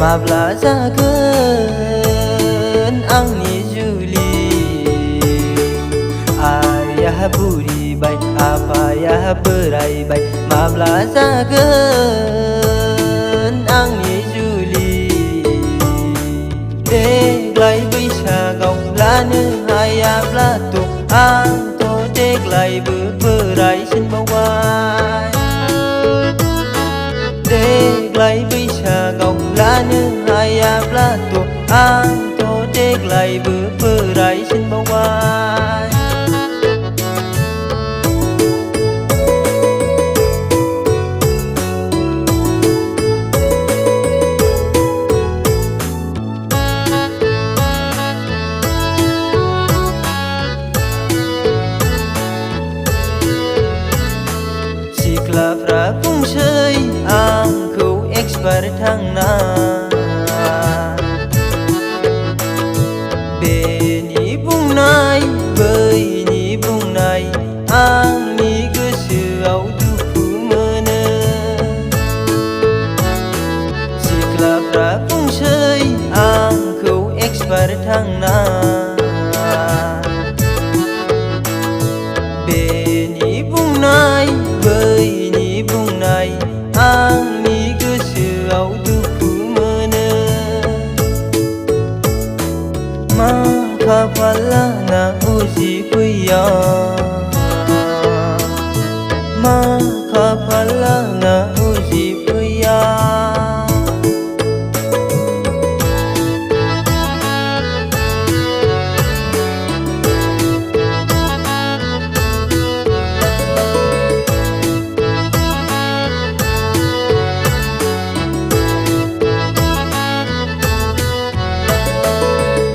माब्ला जागोन आंनि जुलि आइया बुरिबाय आफाया बोरायबाय माब्ला जागोन आंनि जुलि देग्लाय बैसागाव लानो हायाब्लाथ' आंथ' देग्लायबो बोरायसिनबावबाय देग्लाय बैसागाव लानो हायाब्लाथ' आंथ' देग्लायबो बोरायसिनबावबाय सिख्लाफ्रा बुंसै आंखौ एक्सपार्ट थांना बेनि बुंनाय बैनि बुंनाय आंनि गोसोआव दुखु मोनो सिख्लाफ्रा बुंसै आंखौ एक्सपार्ट थांना बेनि बुंनाय बैनि बुंनाय आंनि गोसोआव दुखु मोनो मा खाफालाना उजिफैया मा खाफालाना उजिफैया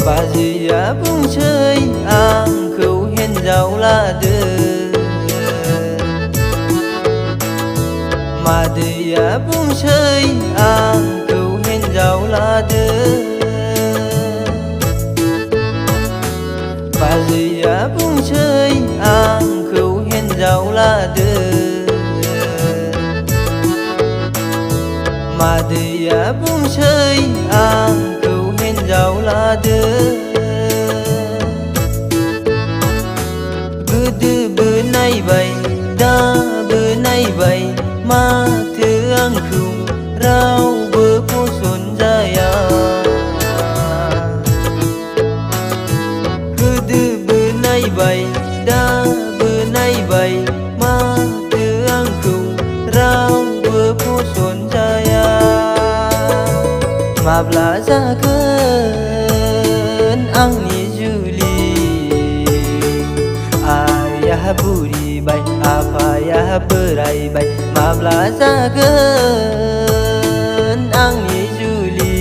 बाजैया बुंसै आंखौ हिन्जाव लादो मादैया बुंसै आंखौ हिन्जाव लादो बाजैया बुंसै आंखौ हिन्जाव लादो मादैया बुंसै आंखौ हिन्जाव लादो गोदोबो नायबाय दाबो नायबाय माथो आंखौ रावबो फसन जाया गोदोबो नायबाय दाबो नायबाय माथो आंखौ रावबो फसन जाया माब्ला जागोन आंनि जुलि आइया बुरिबाय आफाया बोरायबाय माब्ला जागोन आंनि जुलि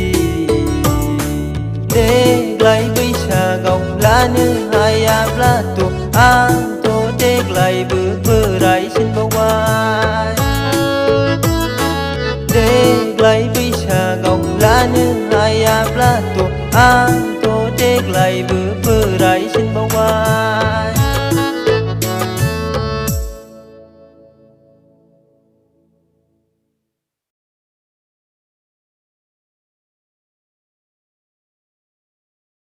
देग्लाय बैसागाव लानो हायाब्लाथ' आंथ' देग्लायबो बोरायसिनबावबाय देग्लाय बैसागाव लानो हायाब्लाथ' आं